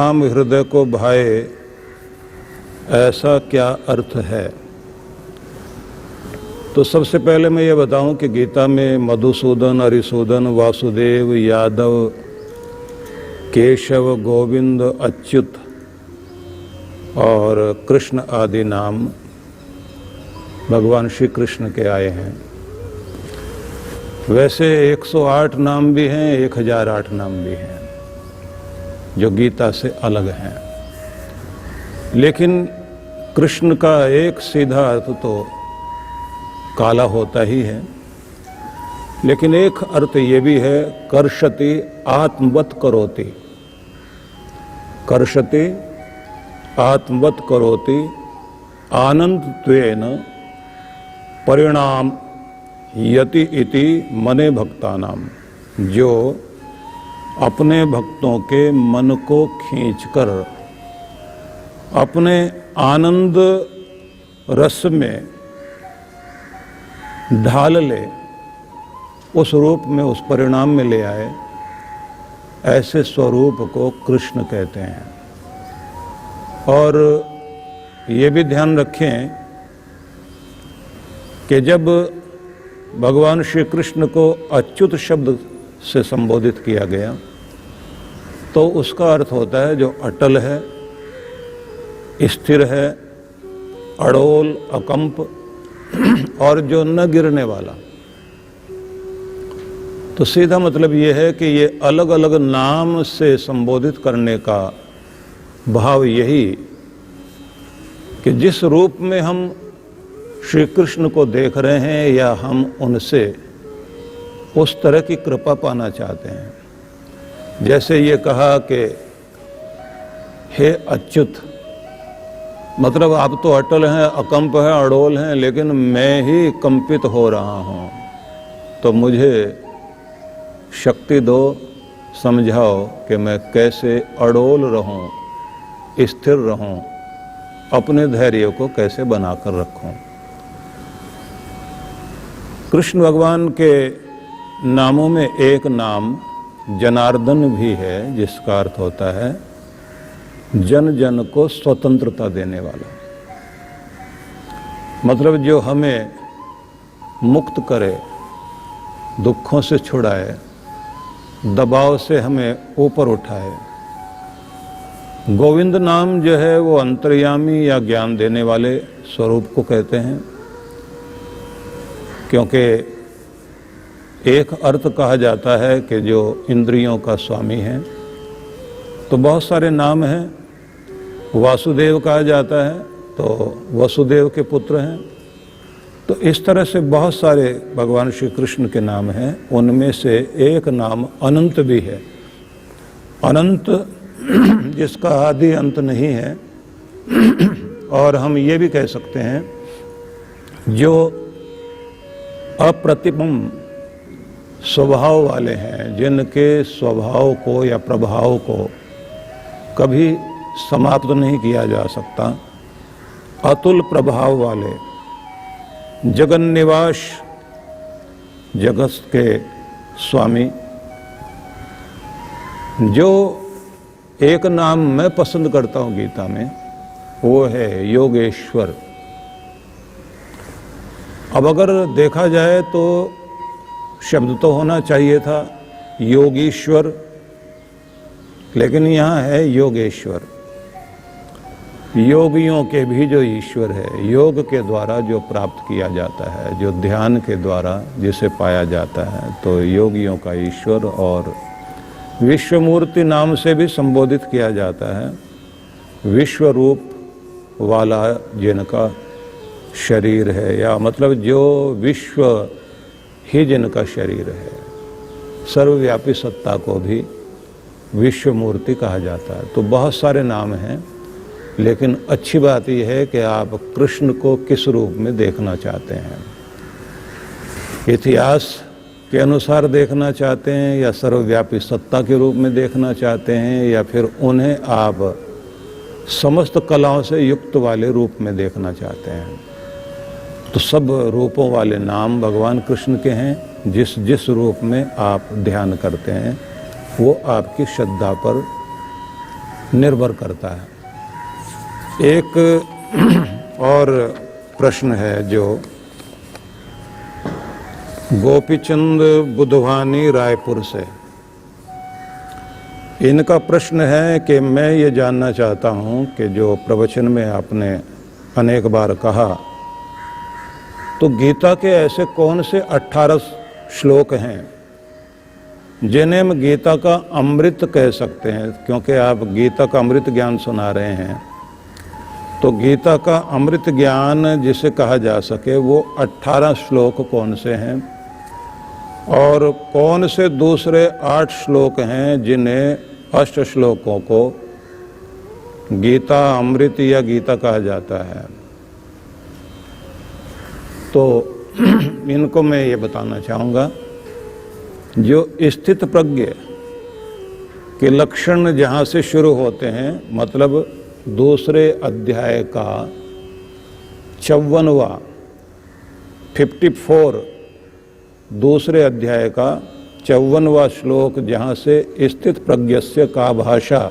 राम हृदय को भाए, ऐसा क्या अर्थ है? तो सबसे पहले मैं ये बताऊं कि गीता में मधुसूदन, हरिसूदन, वासुदेव, यादव, केशव, गोविंद, अच्युत और कृष्ण आदि नाम भगवान श्री कृष्ण के आए हैं। वैसे 108 नाम भी हैं, 1008 नाम भी हैं जो गीता से अलग हैं, लेकिन कृष्ण का एक सीधा अर्थ तो काला होता ही है, लेकिन एक अर्थ ये भी है, कर्षति आत्मवत करोति। कर्षति आत्मवत करोति आनंदत्वेन परिणाम यति इति मने भक्तानाम। जो अपने भक्तों के मन को खींचकर अपने आनंद रस में ढाल ले, उस रूप में, उस परिणाम में ले आए, ऐसे स्वरूप को कृष्ण कहते हैं। और ये भी ध्यान रखें कि जब भगवान श्री कृष्ण को अच्युत शब्द से संबोधित किया गया तो उसका अर्थ होता है जो अटल है, स्थिर है, अड़ोल, अकंप और जो न गिरने वाला। तो सीधा मतलब ये है कि ये अलग अलग नाम से संबोधित करने का भाव यही कि जिस रूप में हम श्री कृष्ण को देख रहे हैं या हम उनसे उस तरह की कृपा पाना चाहते हैं। जैसे ये कहा कि हे अच्युत, मतलब आप तो अटल हैं, अकंप हैं, अड़ोल हैं, लेकिन मैं ही कंपित हो रहा हूं, तो मुझे शक्ति दो, समझाओ कि मैं कैसे अड़ोल रहूं, स्थिर रहूं, अपने धैर्य को कैसे बनाकर रखूं। कृष्ण भगवान के नामों में एक नाम जनार्दन भी है, जिसका अर्थ होता है जन जन को स्वतंत्रता देने वाला। मतलब जो हमें मुक्त करे, दुखों से छुड़ाए, दबाव से हमें ऊपर उठाए। गोविंद नाम जो है वो अंतर्यामी या ज्ञान देने वाले स्वरूप को कहते हैं, क्योंकि एक अर्थ कहा जाता है कि जो इंद्रियों का स्वामी है। तो बहुत सारे नाम हैं। वासुदेव कहा जाता है तो वसुदेव के पुत्र हैं। तो इस तरह से बहुत सारे भगवान श्री कृष्ण के नाम हैं। उनमें से एक नाम अनंत भी है। अनंत जिसका आदि अंत नहीं है। और हम ये भी कह सकते हैं जो अप्रतिबंध स्वभाव वाले हैं, जिनके स्वभाव को या प्रभाव को कभी समाप्त नहीं किया जा सकता, अतुल प्रभाव वाले, जगन निवास, जगत के स्वामी। जो एक नाम मैं पसंद करता हूँ गीता में, वो है योगेश्वर। अब अगर देखा जाए तो शब्द तो होना चाहिए था योगीश्वर, लेकिन यहाँ है योगेश्वर। योगियों के भी जो ईश्वर है, योग के द्वारा जो प्राप्त किया जाता है, जो ध्यान के द्वारा जिसे पाया जाता है, तो योगियों का ईश्वर। और विश्वमूर्ति नाम से भी संबोधित किया जाता है, विश्व रूप वाला जिनका शरीर है, या मतलब जो विश्व ही जिनका शरीर है। सर्वव्यापी सत्ता को भी विश्व मूर्ति कहा जाता है। तो बहुत सारे नाम हैं, लेकिन अच्छी बात यह है कि आप कृष्ण को किस रूप में देखना चाहते हैं। इतिहास के अनुसार देखना चाहते हैं, या सर्वव्यापी सत्ता के रूप में देखना चाहते हैं, या फिर उन्हें आप समस्त कलाओं से युक्त वाले रूप में देखना चाहते हैं। तो सब रूपों वाले नाम भगवान कृष्ण के हैं। जिस जिस रूप में आप ध्यान करते हैं वो आपकी श्रद्धा पर निर्भर करता है। एक और प्रश्न है जो गोपीचंद बुधवानी रायपुर से, इनका प्रश्न है कि मैं ये जानना चाहता हूँ कि जो प्रवचन में आपने अनेक बार कहा, तो गीता के ऐसे कौन से 18 श्लोक हैं जिन्हें हम गीता का अमृत कह सकते हैं? क्योंकि आप गीता का अमृत ज्ञान सुना रहे हैं, तो गीता का अमृत ज्ञान जिसे कहा जा सके वो 18 श्लोक कौन से हैं, और कौन से दूसरे 8 श्लोक हैं जिन्हें अष्ट श्लोकों को गीता अमृत या गीता कहा जाता है? तो इनको मैं ये बताना चाहूँगा, जो स्थित प्रज्ञ के लक्षण जहाँ से शुरू होते हैं, मतलब दूसरे अध्याय का 54वां 54 दूसरे अध्याय का 54वां श्लोक जहाँ से स्थित प्रज्ञस्य का भाषा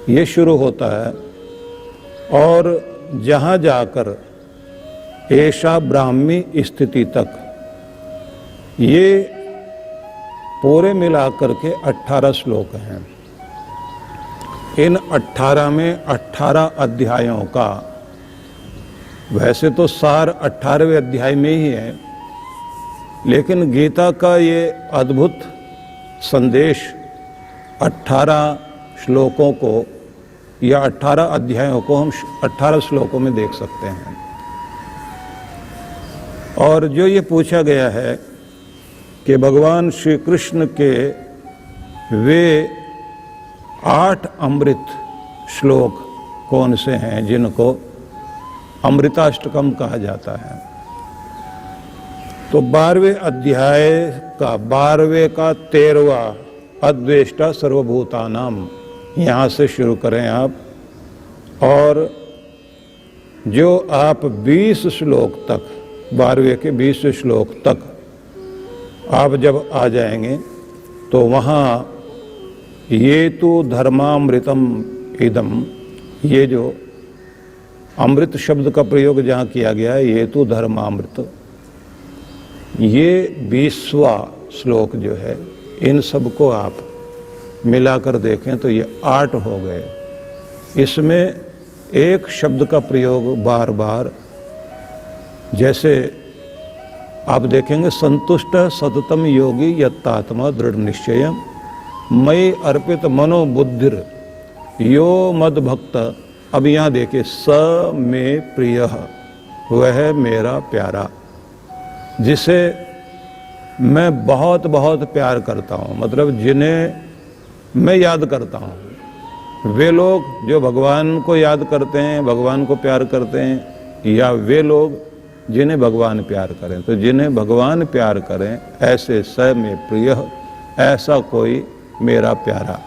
ये शुरू होता है, और जहाँ जाकर ऐसा ब्राह्मी स्थिति तक, ये पूरे मिलाकर के 18 श्लोक हैं। इन 18 में 18 अध्यायों का, वैसे तो सार 18वें अध्याय में ही है, लेकिन गीता का ये अद्भुत संदेश 18 श्लोकों को या 18 अध्यायों को हम 18 श्लोकों में देख सकते हैं। और जो ये पूछा गया है कि भगवान श्री कृष्ण के वे 8 अमृत श्लोक कौन से हैं जिनको अमृताष्टकम कहा जाता है, तो 12वें अध्याय का 12वें का 13वां अद्वेष्टा सर्वभूतानाम, यहाँ से शुरू करें आप, और जो आप 20 श्लोक तक, 12वें के 20 श्लोक तक आप जब आ जाएंगे तो वहाँ ये तो धर्मामृतम इदम, ये जो अमृत शब्द का प्रयोग जहाँ किया गया है, ये तो धर्मामृत, ये 20वां श्लोक जो है, इन सब को आप मिलाकर देखें तो ये 8 हो गए। इसमें एक शब्द का प्रयोग बार बार, जैसे आप देखेंगे, संतुष्ट सततम योगी यत्तात्मा दृढ़ निश्चय मयि अर्पित मनो बुद्धिर यो मद भक्त। अब यहाँ देखिए, स में प्रिय, वह मेरा प्यारा, जिसे मैं बहुत बहुत प्यार करता हूँ, मतलब जिन्हें मैं याद करता हूँ। वे लोग जो भगवान को याद करते हैं, भगवान को प्यार करते हैं, या वे लोग जिन्हें भगवान प्यार करें। तो जिन्हें भगवान प्यार करें, ऐसे स में प्रिय, ऐसा कोई मेरा प्यारा।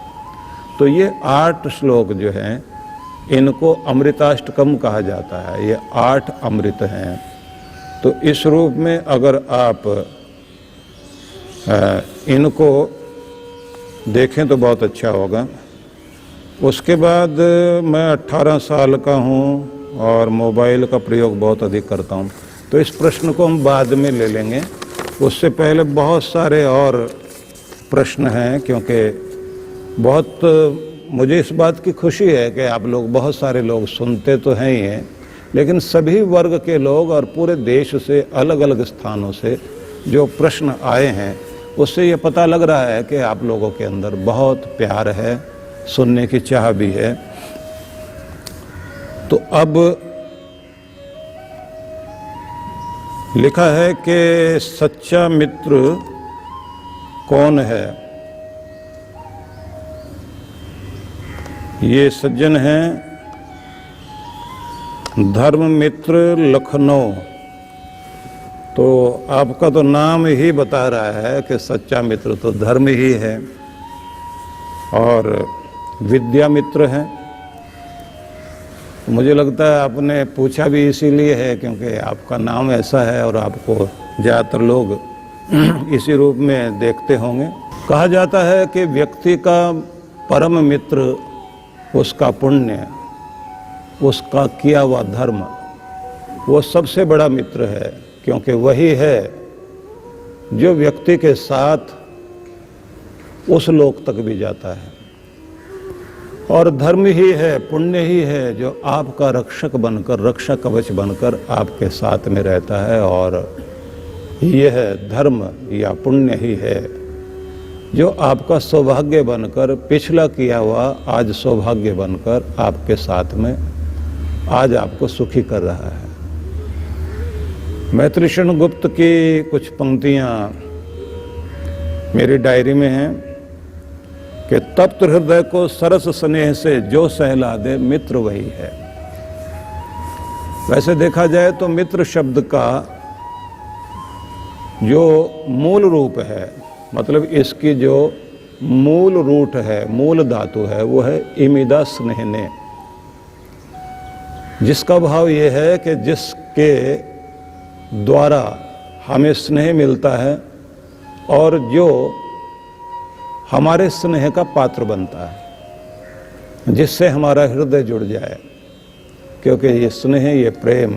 तो ये 8 श्लोक जो हैं, इनको अमृताष्टकम कहा जाता है। ये 8 अमृत हैं। तो इस रूप में अगर आप इनको देखें तो बहुत अच्छा होगा। उसके बाद मैं 18 साल का हूँ और मोबाइल का प्रयोग बहुत अधिक करता हूँ, तो इस प्रश्न को हम बाद में ले लेंगे। उससे पहले बहुत सारे और प्रश्न हैं, क्योंकि बहुत मुझे इस बात की खुशी है कि आप लोग, बहुत सारे लोग सुनते तो हैं ही हैं, लेकिन सभी वर्ग के लोग और पूरे देश से, अलग अलग स्थानों से जो प्रश्न आए हैं, उससे ये पता लग रहा है कि आप लोगों के अंदर बहुत प्यार है, सुनने की चाह भी है। तो अब लिखा है कि सच्चा मित्र कौन है? ये सज्जन हैं धर्म मित्र लखनऊ। तो आपका तो नाम ही बता रहा है कि सच्चा मित्र तो धर्म ही है, और विद्या मित्र है। मुझे लगता है आपने पूछा भी इसीलिए है क्योंकि आपका नाम ऐसा है और आपको ज़्यादातर लोग इसी रूप में देखते होंगे। कहा जाता है कि व्यक्ति का परम मित्र उसका पुण्य, उसका किया हुआ धर्म, वो सबसे बड़ा मित्र है, क्योंकि वही है जो व्यक्ति के साथ उस लोक तक भी जाता है। और धर्म ही है, पुण्य ही है जो आपका रक्षक बनकर, रक्षा कवच बनकर आपके साथ में रहता है। और यह धर्म या पुण्य ही है जो आपका सौभाग्य बनकर, पिछला किया हुआ आज सौभाग्य बनकर आपके साथ में आज आपको सुखी कर रहा है। मैत्रेयी गुप्त की कुछ पंक्तियां मेरी डायरी में हैं कि तप्त हृदय को सरस स्नेह से जो सहला दे मित्र वही है। वैसे देखा जाए तो मित्र शब्द का जो मूल रूप है, मतलब इसकी जो मूल रूट है, मूल धातु है, वो है इमिदा स्नेहने, जिसका भाव ये है कि जिसके द्वारा हमें स्नेह मिलता है और जो हमारे स्नेह का पात्र बनता है, जिससे हमारा हृदय जुड़ जाए, क्योंकि ये स्नेह, ये प्रेम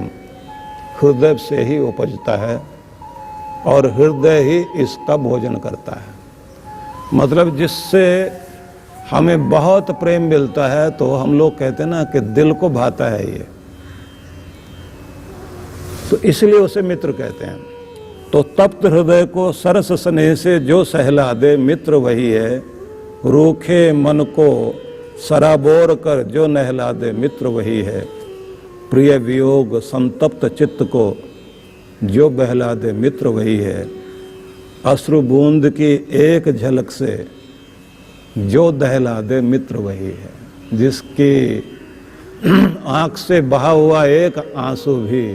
हृदय से ही उपजता है और हृदय ही इसका भोजन करता है। मतलब जिससे हमें बहुत प्रेम मिलता है तो हम लोग कहते हैं ना कि दिल को भाता है ये, तो इसलिए उसे मित्र कहते हैं। तो तप्त हृदय को सरस स्नेह से जो सहला दे मित्र वही है, रूखे मन को सराबोर कर जो नहला दे मित्र वही है, प्रिय वियोग संतप्त चित्त को जो बहला दे मित्र वही है, अश्रु बूंद की एक झलक से जो दहला दे मित्र वही है, जिसकी आंख से बहा हुआ एक आंसू भी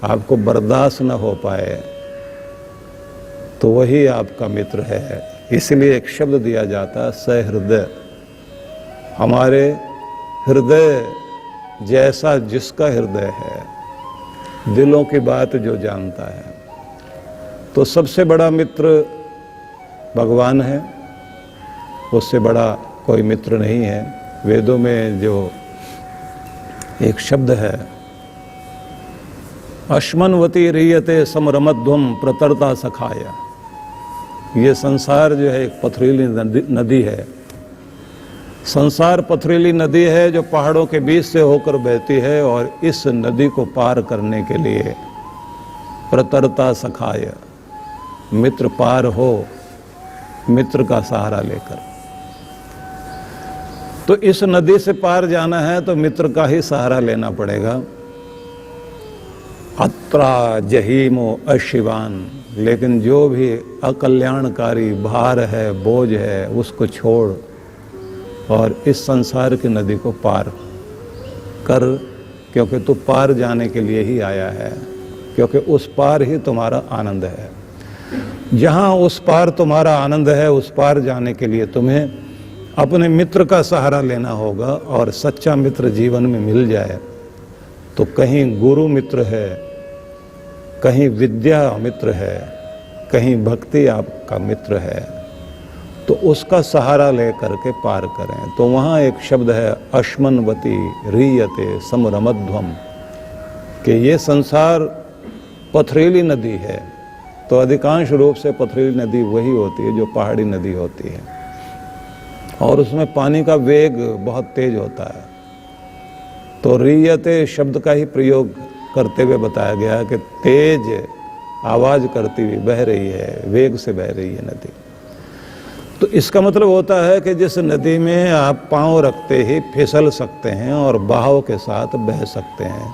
आपको बर्दाश्त न हो पाए तो वही आपका मित्र है। इसलिए एक शब्द दिया जाता है सहृदय, हमारे हृदय जैसा जिसका हृदय है, दिलों की बात जो जानता है। तो सबसे बड़ा मित्र भगवान है, उससे बड़ा कोई मित्र नहीं है। वेदों में जो एक शब्द है, अश्मन्वती रियते समरमध्वम प्रतरता सखाया, ये संसार जो है एक पथरीली नदी है। संसार पथरीली नदी है जो पहाड़ों के बीच से होकर बहती है, और इस नदी को पार करने के लिए प्रतरता सखाय, मित्र पार हो, मित्र का सहारा लेकर। तो इस नदी से पार जाना है तो मित्र का ही सहारा लेना पड़ेगा। अत्रा जहीमो अशिवान, लेकिन जो भी अकल्याणकारी भार है, बोझ है, उसको छोड़ और इस संसार की नदी को पार कर, क्योंकि तू पार जाने के लिए ही आया है, क्योंकि उस पार ही तुम्हारा आनंद है। जहाँ उस पार तुम्हारा आनंद है, उस पार जाने के लिए तुम्हें अपने मित्र का सहारा लेना होगा। और सच्चा मित्र जीवन में मिल जाए तो कहीं गुरु मित्र है, कहीं विद्या मित्र है, कहीं भक्ति आपका मित्र है, तो उसका सहारा लेकर के पार करें। तो वहाँ एक शब्द है अश्मन्वती रीयते समरमध्वम, कि ये संसार पथरीली नदी है। तो अधिकांश रूप से पथरीली नदी वही होती है जो पहाड़ी नदी होती है, और उसमें पानी का वेग बहुत तेज होता है। तो रीयते शब्द का ही प्रयोग करते हुए बताया गया है कि तेज आवाज करती हुई बह रही है, वेग से बह रही है नदी। तो इसका मतलब होता है कि जिस नदी में आप पांव रखते ही फिसल सकते हैं और बहाव के साथ बह सकते हैं,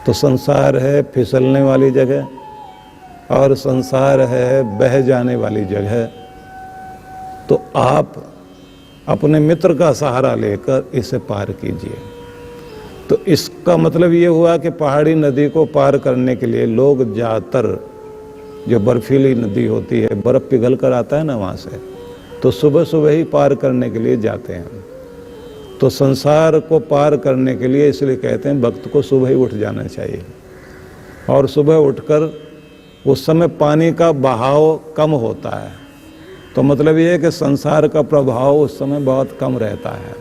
तो संसार है फिसलने वाली जगह और संसार है बह जाने वाली जगह। तो आप अपने मित्र का सहारा लेकर इसे पार कीजिए। तो इसका मतलब ये हुआ कि पहाड़ी नदी को पार करने के लिए लोग ज़्यादातर, जो बर्फीली नदी होती है, बर्फ़ पिघल कर आता है ना वहाँ से, तो सुबह सुबह ही पार करने के लिए जाते हैं। तो संसार को पार करने के लिए इसलिए कहते हैं भक्त को सुबह ही उठ जाना चाहिए, और सुबह उठकर उस समय पानी का बहाव कम होता है। तो मतलब ये है कि संसार का प्रभाव उस समय बहुत कम रहता है।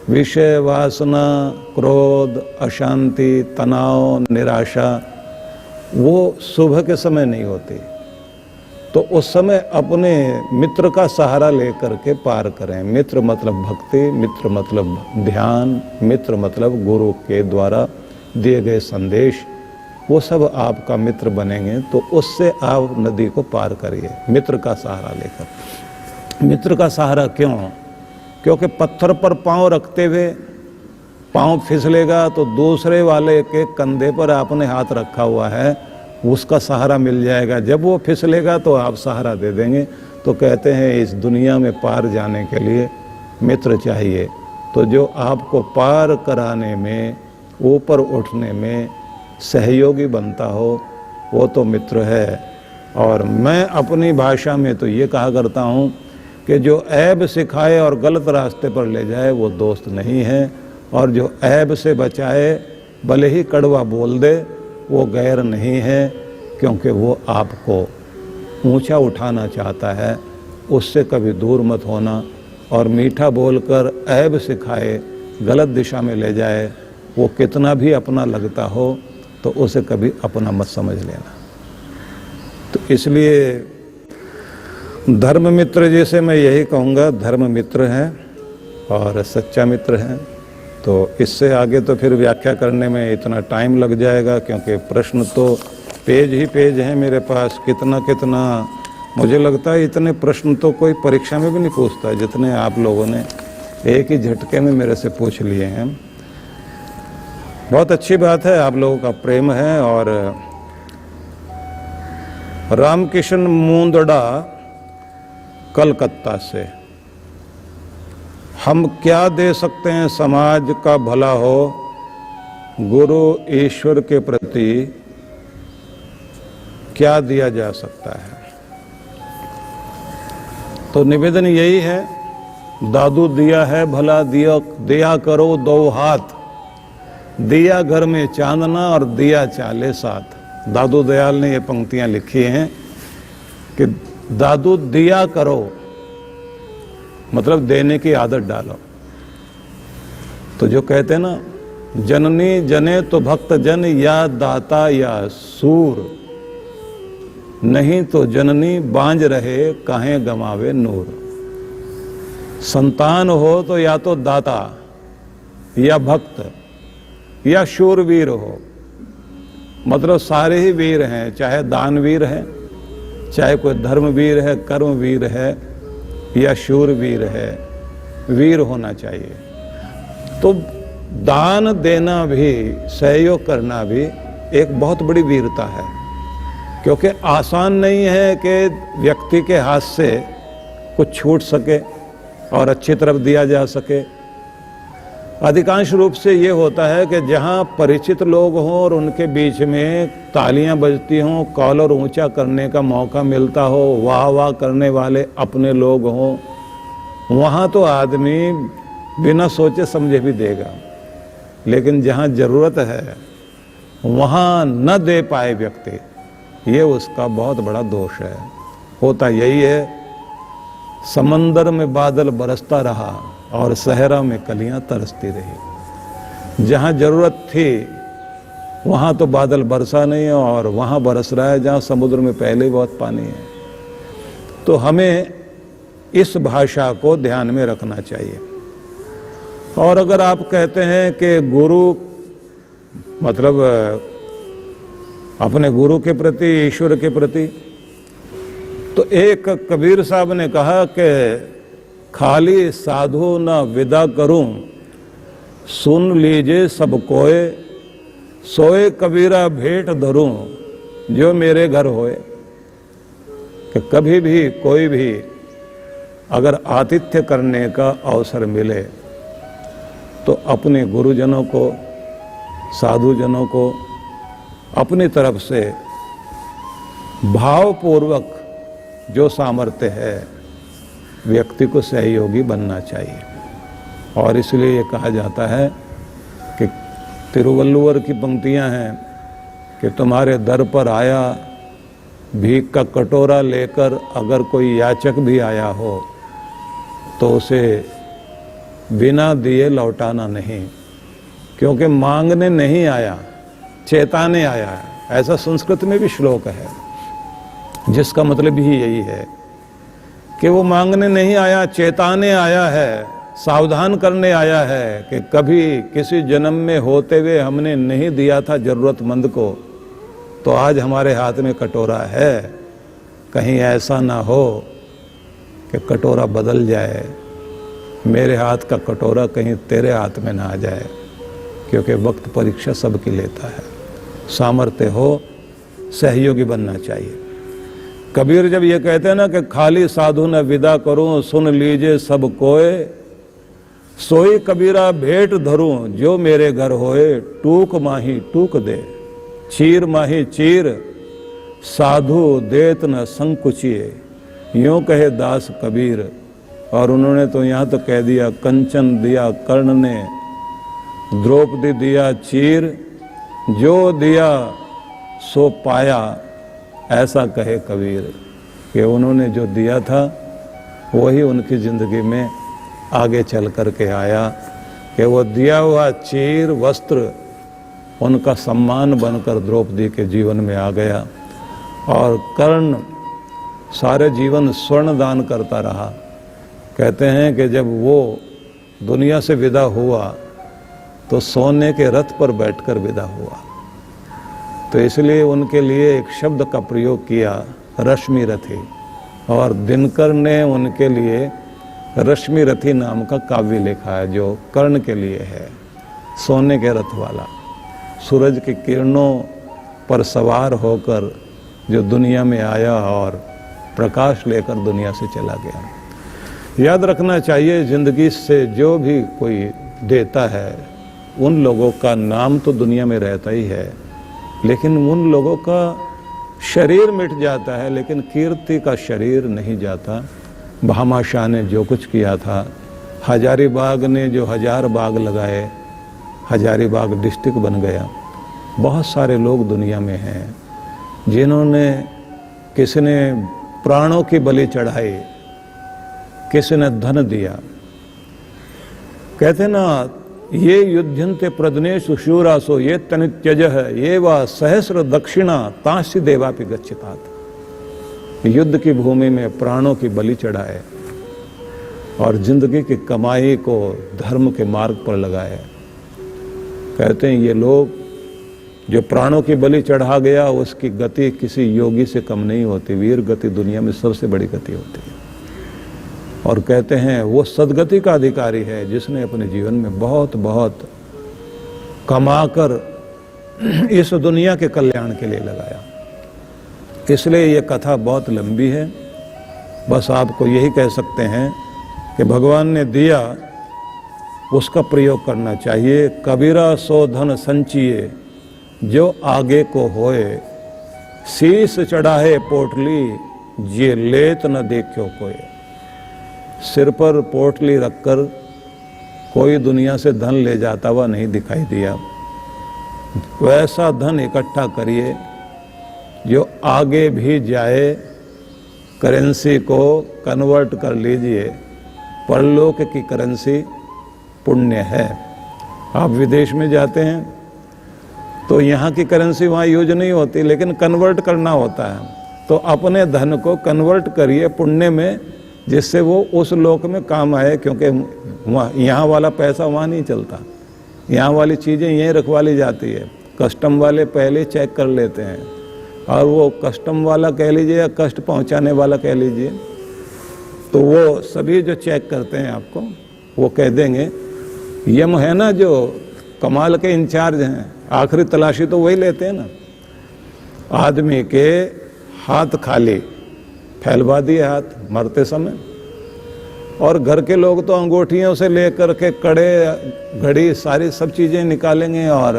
विषय वासना, क्रोध, अशांति, तनाव, निराशा वो सुबह के समय नहीं होती। तो उस समय अपने मित्र का सहारा लेकर के पार करें। मित्र मतलब भक्ति, मित्र मतलब ध्यान, मित्र मतलब गुरु के द्वारा दिए गए संदेश, वो सब आपका मित्र बनेंगे। तो उससे आप नदी को पार करिए मित्र का सहारा लेकर। मित्र का सहारा क्यों? क्योंकि पत्थर पर पांव रखते हुए पांव फिसलेगा तो दूसरे वाले के कंधे पर आपने हाथ रखा हुआ है, उसका सहारा मिल जाएगा। जब वो फिसलेगा तो आप सहारा दे देंगे। तो कहते हैं इस दुनिया में पार जाने के लिए मित्र चाहिए। तो जो आपको पार कराने में, ऊपर उठने में सहयोगी बनता हो, वो तो मित्र है। और मैं अपनी भाषा में तो ये कहा करता हूँ कि जो ऐब सिखाए और गलत रास्ते पर ले जाए वो दोस्त नहीं है, और जो ऐब से बचाए भले ही कड़वा बोल दे वो गैर नहीं है, क्योंकि वो आपको ऊंचा उठाना चाहता है। उससे कभी दूर मत होना। और मीठा बोलकर ऐब सिखाए, गलत दिशा में ले जाए, वो कितना भी अपना लगता हो तो उसे कभी अपना मत समझ लेना। तो इसलिए धर्म मित्र जैसे मैं यही कहूँगा, धर्म मित्र हैं और सच्चा मित्र हैं। तो इससे आगे तो फिर व्याख्या करने में इतना टाइम लग जाएगा, क्योंकि प्रश्न तो पेज ही पेज हैं मेरे पास। कितना कितना मुझे लगता है इतने प्रश्न तो कोई परीक्षा में भी नहीं पूछता जितने आप लोगों ने एक ही झटके में मेरे से पूछ लिए हैं। बहुत अच्छी बात है, आप लोगों का प्रेम है। और रामकिशन मुंदड़ा कलकत्ता से, हम क्या दे सकते हैं समाज का भला हो, गुरु ईश्वर के प्रति क्या दिया जा सकता है? तो निवेदन यही है, दादू दिया है भला दिया करो दो हाथ, दिया घर में चांदना और दिया चाले साथ। दादू दयाल ने ये पंक्तियां लिखी हैं कि दादू दिया करो मतलब देने की आदत डालो। तो जो कहते हैं ना, जननी जने तो भक्त जन, या दाता या सूर, नहीं तो जननी बांझ रहे काहे गमावे नूर। संतान हो तो या तो दाता या भक्त या शूरवीर हो, मतलब सारे ही वीर हैं, चाहे दानवीर है, चाहे कोई धर्मवीर है, कर्मवीर है या शूरवीर है, वीर होना चाहिए। तो दान देना भी, सहयोग करना भी एक बहुत बड़ी वीरता है, क्योंकि आसान नहीं है कि व्यक्ति के हाथ से कुछ छूट सके और अच्छी तरफ दिया जा सके। अधिकांश रूप से ये होता है कि जहाँ परिचित लोग हों और उनके बीच में तालियां बजती हों, कॉलर ऊंचा करने का मौका मिलता हो, वाह वाह करने वाले अपने लोग हों, वहाँ तो आदमी बिना सोचे समझे भी देगा। लेकिन जहाँ ज़रूरत है वहाँ न दे पाए व्यक्ति, ये उसका बहुत बड़ा दोष है। होता यही है, समंदर में बादल बरसता रहा और सहरा में कलियां तरसती रही। जहाँ जरूरत थी वहाँ तो बादल बरसा नहीं, और वहाँ बरस रहा है जहाँ समुद्र में पहले ही बहुत पानी है। तो हमें इस भाषा को ध्यान में रखना चाहिए। और अगर आप कहते हैं कि गुरु मतलब अपने गुरु के प्रति, ईश्वर के प्रति, तो एक कबीर साहब ने कहा कि खाली साधु न विदा करूं, सुन लीजिए सब कोय, सोए कबीरा भेंट धरूं, जो मेरे घर होए। कि कभी भी कोई भी अगर आतिथ्य करने का अवसर मिले तो अपने गुरुजनों को, साधुजनों को अपनी तरफ से भावपूर्वक जो सामर्थ्य है व्यक्ति को सहयोगी बनना चाहिए। और इसलिए ये कहा जाता है कि तिरुवल्लुवर की पंक्तियां हैं कि तुम्हारे दर पर आया भीख का कटोरा लेकर, अगर कोई याचक भी आया हो तो उसे बिना दिए लौटाना नहीं, क्योंकि मांगने नहीं आया, चेताने आया है। ऐसा संस्कृत में भी श्लोक है, जिसका मतलब ही यही है कि वो मांगने नहीं आया, चेताने आया है, सावधान करने आया है कि कभी किसी जन्म में होते हुए हमने नहीं दिया था जरूरतमंद को, तो आज हमारे हाथ में कटोरा है, कहीं ऐसा ना हो कि कटोरा बदल जाए, मेरे हाथ का कटोरा कहीं तेरे हाथ में ना आ जाए, क्योंकि वक्त परीक्षा सबकी लेता है। सामर्थ्य हो, सहयोगी बनना चाहिए। कबीर जब ये कहते हैं ना कि खाली साधु न विदा करूं, सुन लीजिए सब कोय, सोई कबीरा भेंट धरूं, जो मेरे घर होए, टूक माही टूक दे, चीर माही चीर, साधु देत न संकुचिए, यूं कहे दास कबीर। और उन्होंने तो यहाँ तो कह दिया, कंचन दिया कर्ण ने, द्रौपदी दिया चीर, जो दिया सो पाया, ऐसा कहे कबीर। कि उन्होंने जो दिया था वही उनकी ज़िंदगी में आगे चल कर के आया, कि वो दिया हुआ चीर वस्त्र उनका सम्मान बनकर द्रौपदी के जीवन में आ गया। और कर्ण सारे जीवन स्वर्ण दान करता रहा। कहते हैं कि जब वो दुनिया से विदा हुआ तो सोने के रथ पर बैठकर विदा हुआ, तो इसलिए उनके लिए एक शब्द का प्रयोग किया, रश्मि रथी। और दिनकर ने उनके लिए रश्मि रथी नाम का काव्य लिखा है, जो कर्ण के लिए है, सोने के रथ वाला, सूरज की किरणों पर सवार होकर जो दुनिया में आया और प्रकाश लेकर दुनिया से चला गया। याद रखना चाहिए, जिंदगी से जो भी कोई देता है उन लोगों का नाम तो दुनिया में रहता ही है, लेकिन उन लोगों का शरीर मिट जाता है, लेकिन कीर्ति का शरीर नहीं जाता। भामाशाह ने जो कुछ किया था, हजारीबाग ने जो 1000 बाग लगाए, हजारीबाग डिस्ट्रिक्ट बन गया। बहुत सारे लोग दुनिया में हैं जिन्होंने, किसी ने प्राणों की बलि चढ़ाई, किसी ने धन दिया। कहते ना, ये युध्यन्ते प्रदनेषु शूरासो ये तनित्यजः ये वा सहस्र दक्षिणा तांसि देवापि गच्छतात। युद्ध की भूमि में प्राणों की बलि चढ़ाए और जिंदगी की कमाई को धर्म के मार्ग पर लगाए। कहते हैं ये लोग, जो प्राणों की बलि चढ़ा गया उसकी गति किसी योगी से कम नहीं होती। वीर गति दुनिया में सबसे बड़ी गति होती है। और कहते हैं वो सदगति का अधिकारी है जिसने अपने जीवन में बहुत बहुत कमाकर इस दुनिया के कल्याण के लिए लगाया। इसलिए ये कथा बहुत लंबी है, बस आपको यही कह सकते हैं कि भगवान ने दिया उसका प्रयोग करना चाहिए। कबीरा सो धन संचिए, जो आगे को होए, शीश चढ़ाए पोटली, ये लेत न देखो कोई। सिर पर पोटली रखकर कोई दुनिया से धन ले जाता हुआ नहीं दिखाई दिया। वैसा धन इकट्ठा करिए जो आगे भी जाए, करेंसी को कन्वर्ट कर लीजिए। परलोक की करेंसी पुण्य है। आप विदेश में जाते हैं तो यहाँ की करेंसी वहाँ यूज नहीं होती, लेकिन कन्वर्ट करना होता है। तो अपने धन को कन्वर्ट करिए पुण्य में, जिससे वो उस लोक में काम आए, क्योंकि वहाँ यहाँ वाला पैसा वहाँ नहीं चलता। यहाँ वाली चीज़ें यहीं रखवा ली जाती है। कस्टम वाले पहले चेक कर लेते हैं, और वो कस्टम वाला कह लीजिए या कष्ट पहुँचाने वाला कह लीजिए, तो वो सभी जो चेक करते हैं आपको, वो कह देंगे, यम है ना जो कमाल के इंचार्ज हैं, आखिरी तलाशी तो वही लेते हैं ना। आदमी के हाथ खाली फैलवा दिए हाथ मरते समय, और घर के लोग तो अंगूठियों से लेकर के कड़े घड़ी सारी सब चीज़ें निकालेंगे और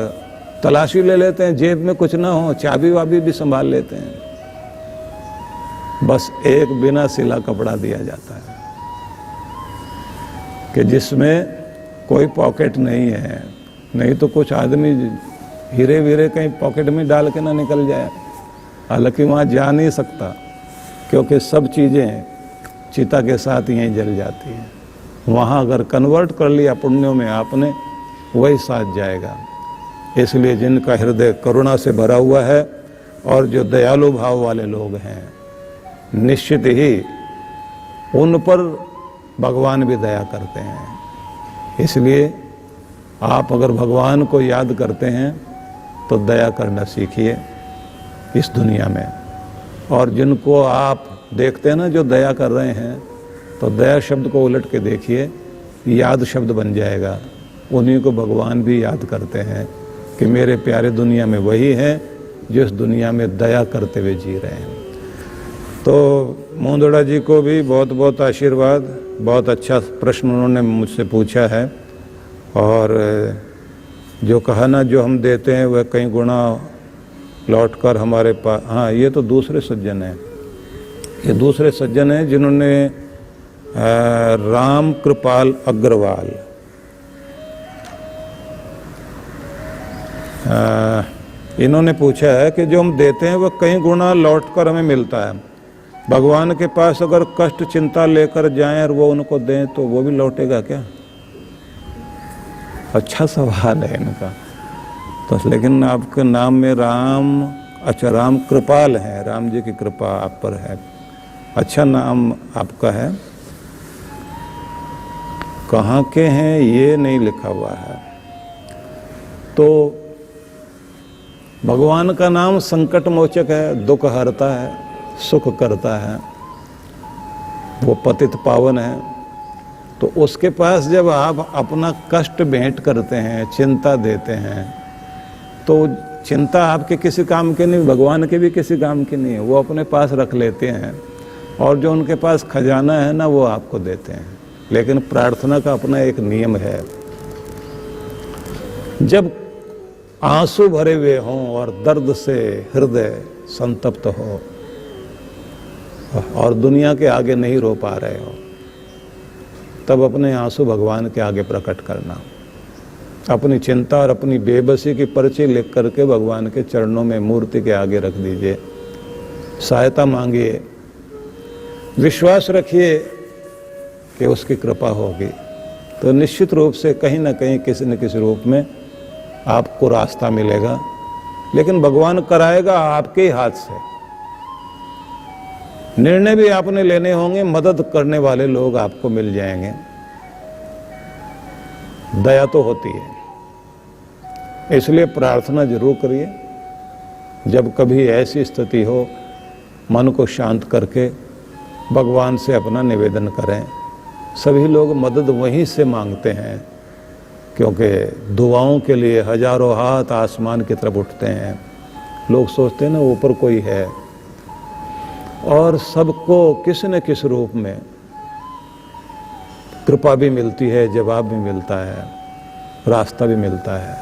तलाशी ले लेते हैं। जेब में कुछ ना हो, चाबी वाबी भी संभाल लेते हैं। बस एक बिना सिला कपड़ा दिया जाता है कि जिसमें कोई पॉकेट नहीं है, नहीं तो कुछ आदमी हीरे वीरे कहीं पॉकेट में डाल के ना निकल जाए। हालांकि वहाँ जा नहीं सकता, क्योंकि सब चीज़ें चिता के साथ यहीं जल जाती हैं। वहाँ अगर कन्वर्ट कर लिया पुण्यों में आपने, वही साथ जाएगा। इसलिए जिनका हृदय करुणा से भरा हुआ है और जो दयालु भाव वाले लोग हैं, निश्चित ही उन पर भगवान भी दया करते हैं। इसलिए आप अगर भगवान को याद करते हैं तो दया करना सीखिए इस दुनिया में। और जिनको आप देखते हैं ना जो दया कर रहे हैं, तो दया शब्द को उलट के देखिए, याद शब्द बन जाएगा। उन्हीं को भगवान भी याद करते हैं कि मेरे प्यारे दुनिया में वही हैं जो इस दुनिया में दया करते हुए जी रहे हैं। तो मोंदोड़ा जी को भी बहुत बहुत आशीर्वाद। बहुत अच्छा प्रश्न उन्होंने मुझसे पूछा है। और जो कहा ना, जो हम देते हैं वह कई गुना लौटकर हमारे पास। हाँ, ये तो दूसरे सज्जन हैं, ये दूसरे सज्जन हैं जिन्होंने राम कृपाल अग्रवाल, इन्होंने पूछा है कि जो हम देते हैं वह कई गुना लौटकर हमें मिलता है। भगवान के पास अगर कष्ट चिंता लेकर जाएं और वो उनको दें तो वो भी लौटेगा क्या? अच्छा सवाल है इनका। तो लेकिन आपके नाम में राम, अच्छा राम कृपाल है, राम जी की कृपा आप पर है, अच्छा नाम आपका है। कहाँ के हैं ये नहीं लिखा हुआ है। तो भगवान का नाम संकट मोचक है, दुख हरता है, सुख करता है, वो पतित पावन है। तो उसके पास जब आप अपना कष्ट भेंट करते हैं, चिंता देते हैं, तो चिंता आपके किसी काम के नहीं, भगवान के भी किसी काम की नहीं है। वो अपने पास रख लेते हैं और जो उनके पास खजाना है ना, वो आपको देते हैं। लेकिन प्रार्थना का अपना एक नियम है। जब आंसू भरे हुए हों और दर्द से हृदय संतप्त हो और दुनिया के आगे नहीं रो पा रहे हो, तब अपने आंसू भगवान के आगे प्रकट करना। अपनी चिंता और अपनी बेबसी की पर्ची लिख करके भगवान के चरणों में, मूर्ति के आगे रख दीजिए। सहायता मांगिए, विश्वास रखिए कि उसकी कृपा होगी। तो निश्चित रूप से कहीं ना कहीं किसी न किसी रूप में आपको रास्ता मिलेगा। लेकिन भगवान कराएगा आपके ही हाथ से। निर्णय भी आपने लेने होंगे, मदद करने वाले लोग आपको मिल जाएंगे। दया तो होती है, इसलिए प्रार्थना जरूर करिए। जब कभी ऐसी स्थिति हो, मन को शांत करके भगवान से अपना निवेदन करें। सभी लोग मदद वहीं से मांगते हैं, क्योंकि दुआओं के लिए हजारों हाथ आसमान की तरफ उठते हैं। लोग सोचते हैं ना ऊपर कोई है, और सबको किसी न किसी रूप में कृपा भी मिलती है, जवाब भी मिलता है, रास्ता भी मिलता है।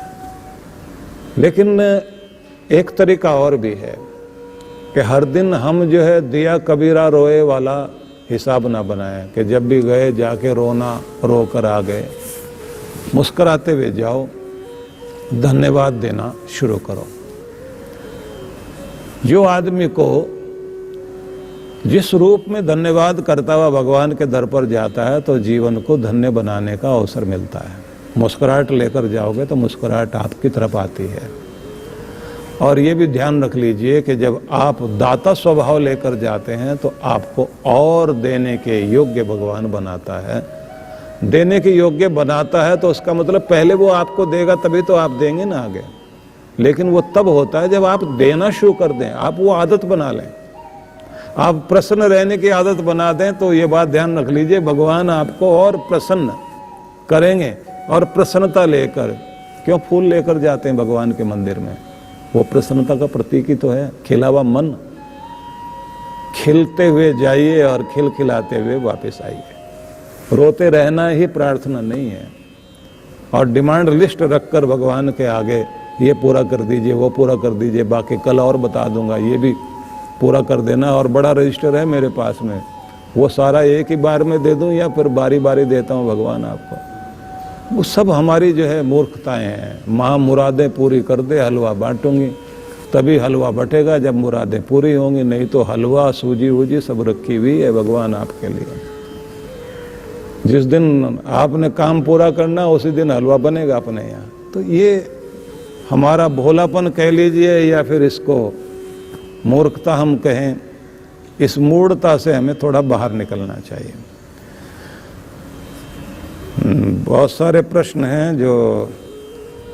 लेकिन एक तरीका और भी है कि हर दिन हम जो है दिया कबीरा रोए वाला हिसाब ना बनाएं कि जब भी गए जाके रोना, रो कर आ गए। मुस्कुराते हुए जाओ, धन्यवाद देना शुरू करो। जो आदमी को जिस रूप में धन्यवाद करता हुआ भगवान के दर पर जाता है, तो जीवन को धन्य बनाने का अवसर मिलता है। मुस्कुराहट लेकर जाओगे तो मुस्कुराहट आपकी तरफ आती है। और ये भी ध्यान रख लीजिए कि जब आप दाता स्वभाव लेकर जाते हैं तो आपको और देने के योग्य भगवान बनाता है। देने के योग्य बनाता है तो उसका मतलब पहले वो आपको देगा, तभी तो आप देंगे ना आगे। लेकिन वो तब होता है जब आप देना शुरू कर दें, आप वो आदत बना लें, आप प्रसन्न रहने की आदत बना दें। तो ये बात ध्यान रख लीजिए, भगवान आपको और प्रसन्न करेंगे। और प्रसन्नता लेकर, क्यों फूल लेकर जाते हैं भगवान के मंदिर में? वो प्रसन्नता का प्रतीक ही तो है। खिला हुआ मन, खिलते हुए जाइए और खिलखिलाते हुए वापस आइए। रोते रहना ही प्रार्थना नहीं है। और डिमांड लिस्ट रखकर भगवान के आगे ये पूरा कर दीजिए, वो पूरा कर दीजिए, बाकी कल और बता दूंगा, ये भी पूरा कर देना। और बड़ा रजिस्टर है मेरे पास में, वो सारा एक ही बार में दे दूं या फिर बारी बारी देता हूं भगवान आपको। वो सब हमारी जो है मूर्खताएं हैं। माँ मुरादें पूरी कर दे, हलवा बांटूंगी, तभी हलवा बटेगा जब मुरादें पूरी होंगी। नहीं तो हलवा, सूजी वूजी सब रखी हुई है भगवान आपके लिए। जिस दिन आपने काम पूरा करना उसी दिन हलवा बनेगा अपने यहाँ। तो ये हमारा भोलापन कह लीजिए या फिर इसको मूर्खता हम कहें, इस मूढ़ता से हमें थोड़ा बाहर निकलना चाहिए। बहुत सारे प्रश्न हैं। जो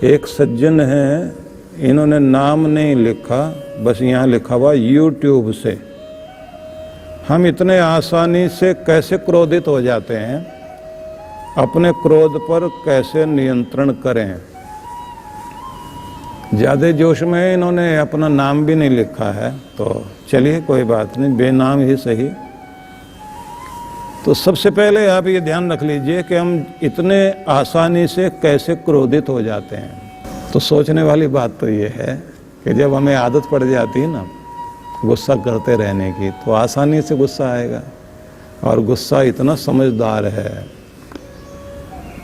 एक सज्जन हैं, इन्होंने नाम नहीं लिखा, बस यहाँ लिखा हुआ YouTube से हम इतने आसानी से कैसे क्रोधित हो जाते हैं, अपने क्रोध पर कैसे नियंत्रण करें। ज़्यादा जोश में इन्होंने अपना नाम भी नहीं लिखा है, तो चलिए कोई बात नहीं, बेनाम ही सही। तो सबसे पहले आप ये ध्यान रख लीजिए कि हम इतने आसानी से कैसे क्रोधित हो जाते हैं। तो सोचने वाली बात तो ये है कि जब हमें आदत पड़ जाती है ना गुस्सा करते रहने की, तो आसानी से गुस्सा आएगा। और गुस्सा इतना समझदार है,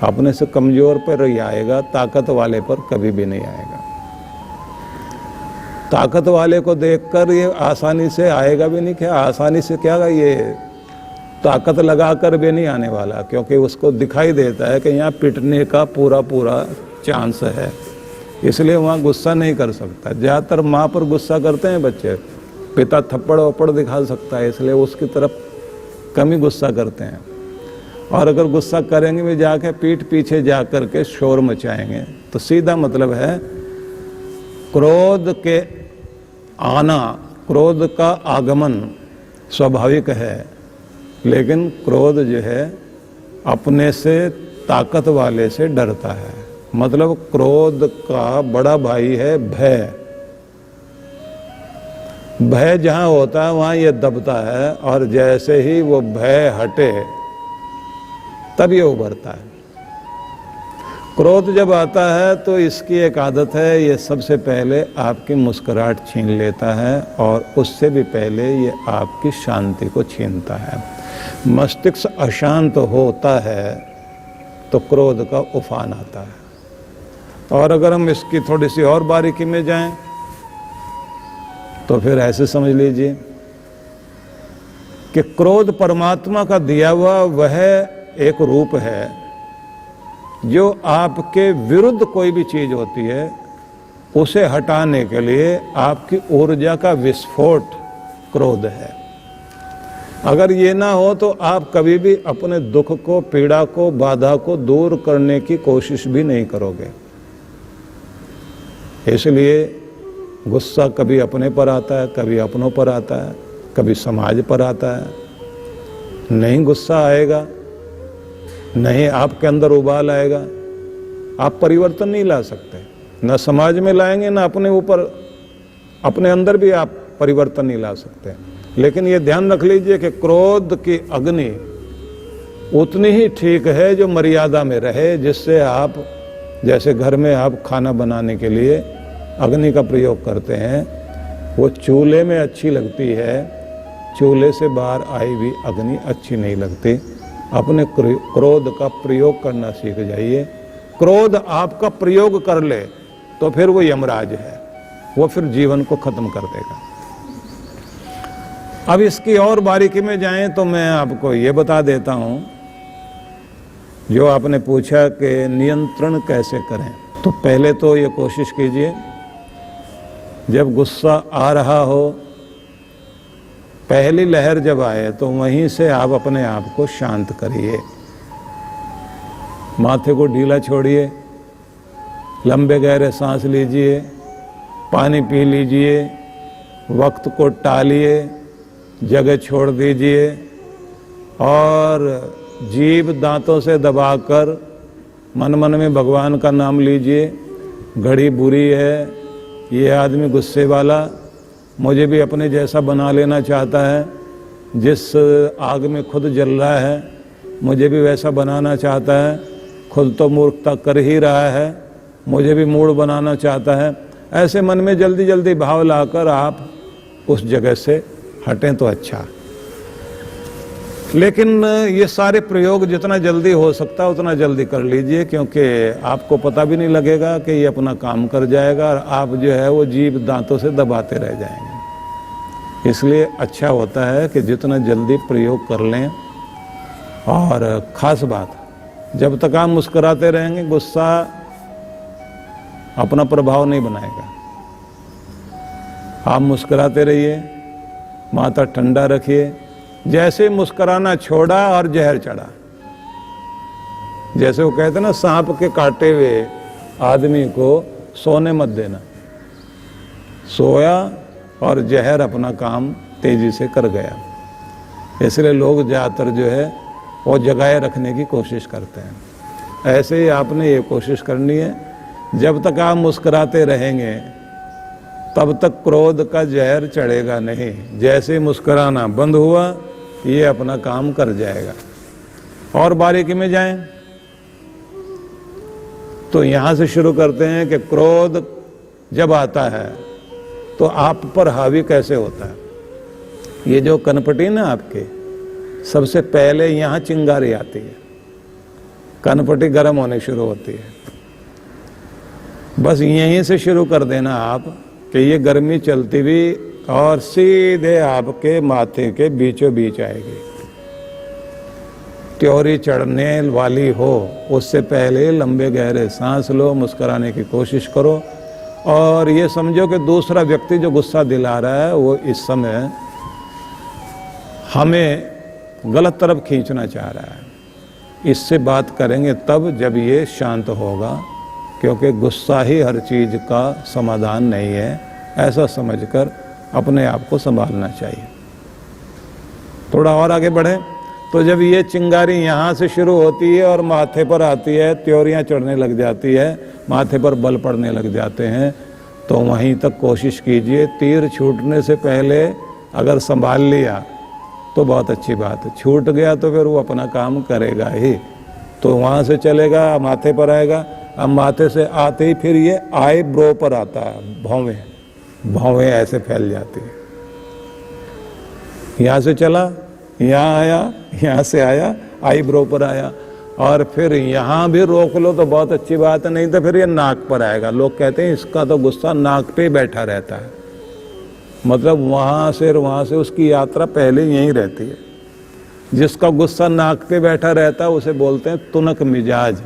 अपने से कमज़ोर पर ही आएगा, ताकत वाले पर कभी भी नहीं आएगा। ताकत वाले को देखकर ये आसानी से आएगा भी नहीं। क्या आसानी से क्या, ये ताकत लगाकर भी नहीं आने वाला, क्योंकि उसको दिखाई देता है कि यहाँ पिटने का पूरा पूरा चांस है, इसलिए वहाँ गुस्सा नहीं कर सकता। ज़्यादातर माँ पर गुस्सा करते हैं बच्चे, पिता थप्पड़ वप्पड़ दिखा सकता है, इसलिए उसकी तरफ कम ही गुस्सा करते हैं। और अगर गुस्सा करेंगे भी जाके पीठ पीछे जा कर के शोर मचाएंगे, तो सीधा मतलब है क्रोध के आना, क्रोध का आगमन स्वाभाविक है, लेकिन क्रोध जो है अपने से ताकत वाले से डरता है। मतलब क्रोध का बड़ा भाई है भय। भय जहाँ होता है वहाँ ये दबता है, और जैसे ही वो भय हटे तब ये उभरता है। क्रोध जब आता है तो इसकी एक आदत है, ये सबसे पहले आपकी मुस्कुराहट छीन लेता है, और उससे भी पहले ये आपकी शांति को छीनता है। मस्तिष्क अशांत होता है तो क्रोध का उफान आता है। और अगर हम इसकी थोड़ी सी और बारीकी में जाएं तो फिर ऐसे समझ लीजिए कि क्रोध परमात्मा का दिया हुआ वह एक रूप है, जो आपके विरुद्ध कोई भी चीज होती है उसे हटाने के लिए आपकी ऊर्जा का विस्फोट क्रोध है। अगर ये ना हो तो आप कभी भी अपने दुख को, पीड़ा को, बाधा को दूर करने की कोशिश भी नहीं करोगे। इसलिए गुस्सा कभी अपने पर आता है, कभी अपनों पर आता है, कभी समाज पर आता है। नहीं गुस्सा आएगा, नहीं आपके अंदर उबाल आएगा, आप परिवर्तन नहीं ला सकते। न समाज में लाएंगे, न अपने ऊपर, अपने अंदर भी आप परिवर्तन नहीं ला सकते। लेकिन ये ध्यान रख लीजिए कि क्रोध की अग्नि उतनी ही ठीक है जो मर्यादा में रहे, जिससे आप, जैसे घर में आप खाना बनाने के लिए अग्नि का प्रयोग करते हैं, वो चूल्हे में अच्छी लगती है, चूल्हे से बाहर आई हुई अग्नि अच्छी नहीं लगती। अपने क्रोध का प्रयोग करना सीख जाइए। क्रोध आपका प्रयोग कर ले तो फिर वो यमराज है, वो फिर जीवन को खत्म कर देगा। अब इसकी और बारीकी में जाएं तो मैं आपको ये बता देता हूं, जो आपने पूछा कि नियंत्रण कैसे करें। तो पहले तो ये कोशिश कीजिए, जब गुस्सा आ रहा हो, पहली लहर जब आए तो वहीं से आप अपने आप को शांत करिए। माथे को ढीला छोड़िए, लंबे गहरे सांस लीजिए, पानी पी लीजिए, वक्त को टालिए, जगह छोड़ दीजिए, और जीभ दांतों से दबाकर मन मन में भगवान का नाम लीजिए। घड़ी बुरी है, ये आदमी गुस्से वाला मुझे भी अपने जैसा बना लेना चाहता है, जिस आग में खुद जल रहा है मुझे भी वैसा बनाना चाहता है, खुद तो मूर्खता कर ही रहा है, मुझे भी मूड बनाना चाहता है। ऐसे मन में जल्दी जल्दी भाव लाकर आप उस जगह से हटें तो अच्छा। लेकिन ये सारे प्रयोग जितना जल्दी हो सकता है उतना जल्दी कर लीजिए, क्योंकि आपको पता भी नहीं लगेगा कि ये अपना काम कर जाएगा, और आप जो है वो जीभ दांतों से दबाते रह जाएंगे। इसलिए अच्छा होता है कि जितना जल्दी प्रयोग कर लें और खास बात, जब तक आप मुस्कुराते रहेंगे गुस्सा अपना प्रभाव नहीं बनाएगा। आप मुस्कुराते रहिए, माथा ठंडा रखिए। जैसे मुस्कुराना छोड़ा और जहर चढ़ा, जैसे वो कहते हैं ना, सांप के काटे हुए आदमी को सोने मत देना। सोया और जहर अपना काम तेजी से कर गया। इसलिए लोग ज़्यादातर जो है वो जगाए रखने की कोशिश करते हैं। ऐसे ही आपने ये कोशिश करनी है, जब तक आप मुस्कुराते रहेंगे तब तक क्रोध का जहर चढ़ेगा नहीं। जैसे ही मुस्कुराना बंद हुआ, ये अपना काम कर जाएगा। और बारीकी में जाएं तो यहां से शुरू करते हैं कि क्रोध जब आता है तो आप पर हावी कैसे होता है। ये जो कनपटी ना आपके, सबसे पहले यहां चिंगारी आती है, कनपटी गर्म होने शुरू होती है। बस यहीं से शुरू कर देना आप कि ये गर्मी चलती हुई और सीधे आपके माथे के बीचों बीच आएगी। त्योरी चढ़ने वाली हो उससे पहले लंबे गहरे सांस लो, मुस्कुराने की कोशिश करो और ये समझो कि दूसरा व्यक्ति जो गुस्सा दिला रहा है वो इस समय हमें गलत तरफ खींचना चाह रहा है। इससे बात करेंगे तब जब ये शांत होगा, क्योंकि गुस्सा ही हर चीज़ का समाधान नहीं है, ऐसा समझकर अपने आप को संभालना चाहिए। थोड़ा और आगे बढ़ें तो जब ये चिंगारी यहाँ से शुरू होती है और माथे पर आती है, त्योरियाँ चढ़ने लग जाती है, माथे पर बल पड़ने लग जाते हैं, तो वहीं तक कोशिश कीजिए। तीर छूटने से पहले अगर संभाल लिया तो बहुत अच्छी बात है, छूट गया तो फिर वो अपना काम करेगा ही। तो वहाँ से चलेगा, माथे पर आएगा। अब माथे से आते ही फिर ये आई ब्रो पर आता है, भौवें भौवें ऐसे फैल जाती है। यहाँ से चला, यहाँ आया, यहाँ से आया, आई ब्रो पर आया, और फिर यहाँ भी रोक लो तो बहुत अच्छी बात है, नहीं तो फिर ये नाक पर आएगा। लोग कहते हैं इसका तो गुस्सा नाक पे बैठा रहता है, मतलब वहाँ से उसकी यात्रा पहले यहीं रहती है। जिसका गुस्सा नाक पे बैठा रहता है उसे बोलते हैं तुनक मिजाज।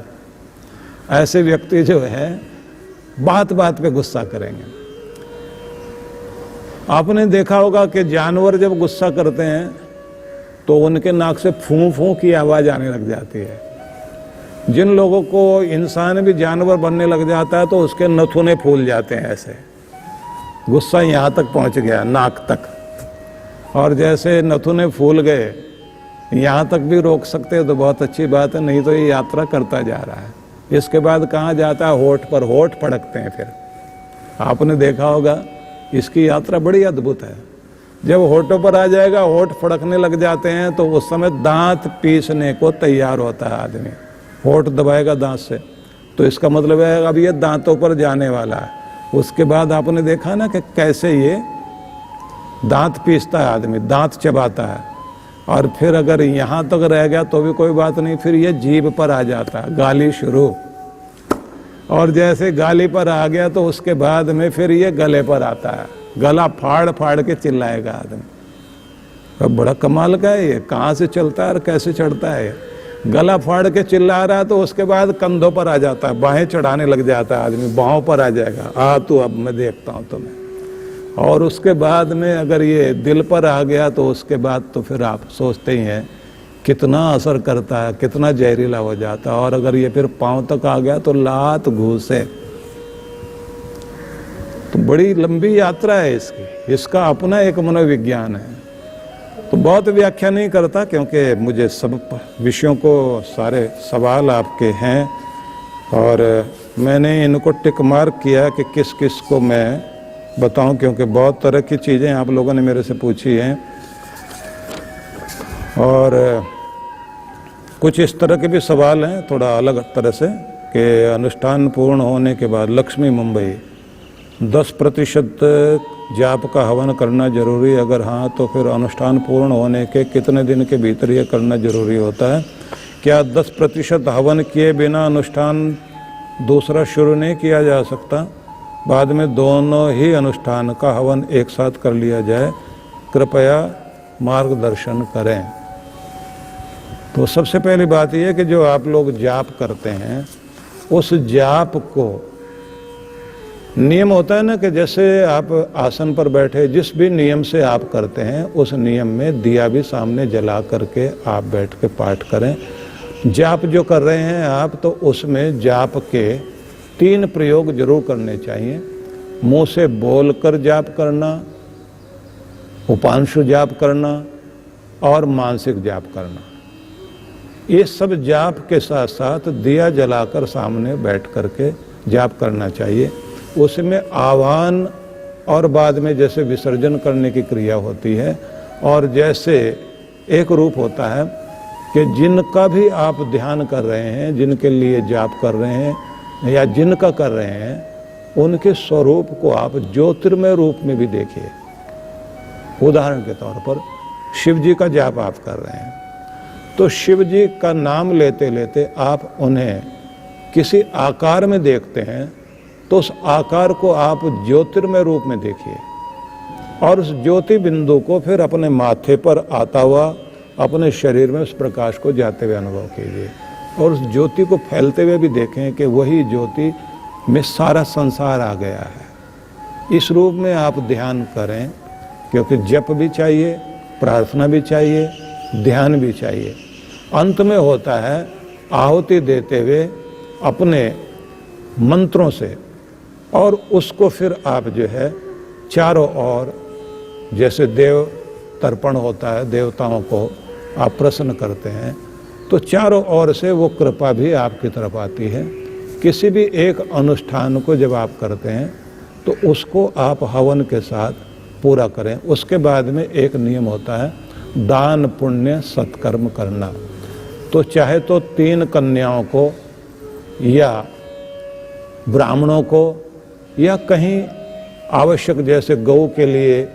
ऐसे व्यक्ति जो है बात बात पे गुस्सा करेंगे। आपने देखा होगा कि जानवर जब गुस्सा करते हैं तो उनके नाक से फूं फूं की आवाज आने लग जाती है। जिन लोगों को इंसान भी जानवर बनने लग जाता है तो उसके नथुने फूल जाते हैं, ऐसे गुस्सा यहाँ तक पहुँच गया, नाक तक। और जैसे नथुने फूल गए, यहाँ तक भी रोक सकते हैं तो बहुत अच्छी बात है, नहीं तो ये यात्रा करता जा रहा है। इसके बाद कहाँ जाता है, होठ पर। होठ फड़कते हैं फिर। आपने देखा होगा इसकी यात्रा बड़ी अद्भुत है। जब होठों पर आ जाएगा, होठ फड़कने लग जाते हैं, तो उस समय दांत पीसने को तैयार होता है आदमी। होठ दबाएगा दांत से, तो इसका मतलब है अब ये दांतों पर जाने वाला है। उसके बाद आपने देखा ना कि कैसे ये दांत पीसता है आदमी, दांत चबाता है। और फिर अगर यहाँ तक रह गया तो भी कोई बात नहीं, फिर ये जीभ पर आ जाता है, गाली शुरू। और जैसे गाली पर आ गया तो उसके बाद में फिर ये गले पर आता है, गला फाड़ फाड़ के चिल्लाएगा आदमी। अब बड़ा कमाल का है ये, कहाँ से चलता है और कैसे चढ़ता है। गला फाड़ के चिल्ला रहा है तो उसके बाद कंधों पर आ जाता है, बाहें चढ़ाने लग जाता है आदमी, बाहों पर आ जाएगा, आ तू अब मैं देखता हूँ तुम्हें। और उसके बाद में अगर ये दिल पर आ गया तो उसके बाद तो फिर आप सोचते ही हैं कितना असर करता है, कितना जहरीला हो जाता है। और अगर ये फिर पाँव तक आ गया तो लात घूसे। तो बड़ी लंबी यात्रा है इसकी, इसका अपना एक मनोविज्ञान है। तो बहुत व्याख्या नहीं करता, क्योंकि मुझे सब विषयों को, सारे सवाल आपके हैं और मैंने इनको टिक मार्क किया कि किस किस को मैं बताऊं, क्योंकि बहुत तरह की चीज़ें आप लोगों ने मेरे से पूछी हैं। और कुछ इस तरह के भी सवाल हैं थोड़ा अलग तरह से, कि अनुष्ठान पूर्ण होने के बाद लक्ष्मी मुंबई 10% जाप का हवन करना जरूरी, अगर हाँ तो फिर अनुष्ठान पूर्ण होने के कितने दिन के भीतर ये करना जरूरी होता है। क्या 10% हवन किए बिना अनुष्ठान दूसरा शुरू नहीं किया जा सकता? बाद में दोनों ही अनुष्ठान का हवन एक साथ कर लिया जाए, कृपया मार्गदर्शन करें। तो सबसे पहली बात यह है कि जो आप लोग जाप करते हैं, उस जाप को नियम होता है ना, कि जैसे आप आसन पर बैठे जिस भी नियम से आप करते हैं, उस नियम में दिया भी सामने जला करके आप बैठ के पाठ करें। जाप जो कर रहे हैं आप, तो उसमें जाप के 3 प्रयोग जरूर करने चाहिए। मुंह से बोलकर जाप करना, उपांशु जाप करना और मानसिक जाप करना। ये सब जाप के साथ साथ दिया जलाकर सामने बैठ करके जाप करना चाहिए। उसमें आह्वान और बाद में जैसे विसर्जन करने की क्रिया होती है, और जैसे एक रूप होता है कि जिनका भी आप ध्यान कर रहे हैं, जिनके लिए जाप कर रहे हैं या जिनका कर रहे हैं, उनके स्वरूप को आप ज्योतिर्मय रूप में भी देखिए। उदाहरण के तौर पर शिव जी का जाप आप कर रहे हैं, तो शिव जी का नाम लेते लेते आप उन्हें किसी आकार में देखते हैं, तो उस आकार को आप ज्योतिर्मय रूप में देखिए, और उस ज्योति बिंदु को फिर अपने माथे पर आता हुआ अपने शरीर में उस प्रकाश को जाते हुए अनुभव कीजिए, और उस ज्योति को फैलते हुए भी देखें कि वही ज्योति में सारा संसार आ गया है। इस रूप में आप ध्यान करें, क्योंकि जप भी चाहिए, प्रार्थना भी चाहिए, ध्यान भी चाहिए। अंत में होता है आहुति देते हुए अपने मंत्रों से, और उसको फिर आप जो है चारों ओर, जैसे देव तर्पण होता है, देवताओं को आप प्रसन्न करते हैं, तो चारों ओर से वो कृपा भी आपकी तरफ आती है। किसी भी एक अनुष्ठान को जब आप करते हैं, तो उसको आप हवन के साथ पूरा करें। उसके बाद में एक नियम होता है दान पुण्य सत्कर्म करना। तो चाहे तो 3 कन्याओं को या ब्राह्मणों को, या कहीं आवश्यक जैसे गौ के लिए,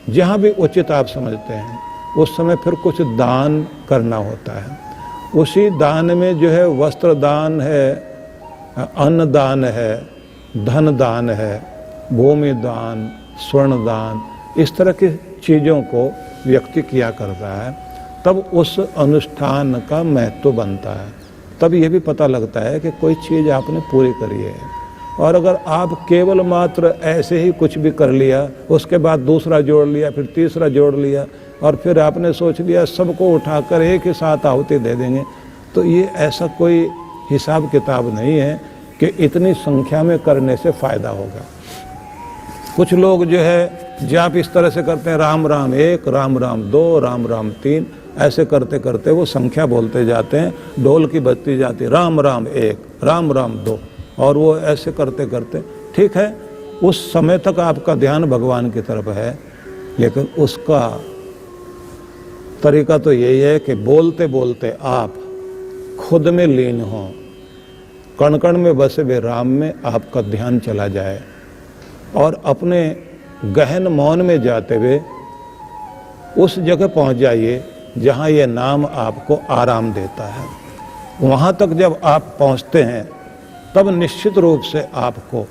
जहाँ भी उचित आप समझते हैं, उस समय फिर कुछ दान करना होता है। उसी दान में जो है वस्त्र दान है, अन्न दान है, धन दान है, भूमि दान, स्वर्ण दान, इस तरह की चीज़ों को व्यक्ति किया करता है, तब उस अनुष्ठान का महत्व बनता है। तब ये भी पता लगता है कि कोई चीज़ आपने पूरी करी है। और अगर आप केवल मात्र ऐसे ही कुछ भी कर लिया, उसके बाद दूसरा जोड़ लिया, फिर तीसरा जोड़ लिया, और फिर आपने सोच लिया सबको उठाकर एक ही साथ आहुति दे देंगे, तो ये ऐसा कोई हिसाब किताब नहीं है कि इतनी संख्या में करने से फ़ायदा होगा। कुछ लोग जो है जाप इस तरह से करते हैं, राम राम 1, राम राम 2, राम राम 3, ऐसे करते करते वो संख्या बोलते जाते हैं, ढोल की बजती जाती, राम राम 1, राम राम 2, और वो ऐसे करते करते, ठीक है उस समय तक आपका ध्यान भगवान की तरफ है, लेकिन उसका तरीका तो यही है कि बोलते बोलते आप खुद में लीन हों, कण कण में बसे हुए राम में आपका ध्यान चला जाए, और अपने गहन मौन में जाते हुए उस जगह पहुंच जाइए जहां ये नाम आपको आराम देता है। वहां तक जब आप पहुंचते हैं, तब निश्चित रूप से आपको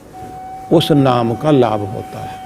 उस नाम का लाभ होता है।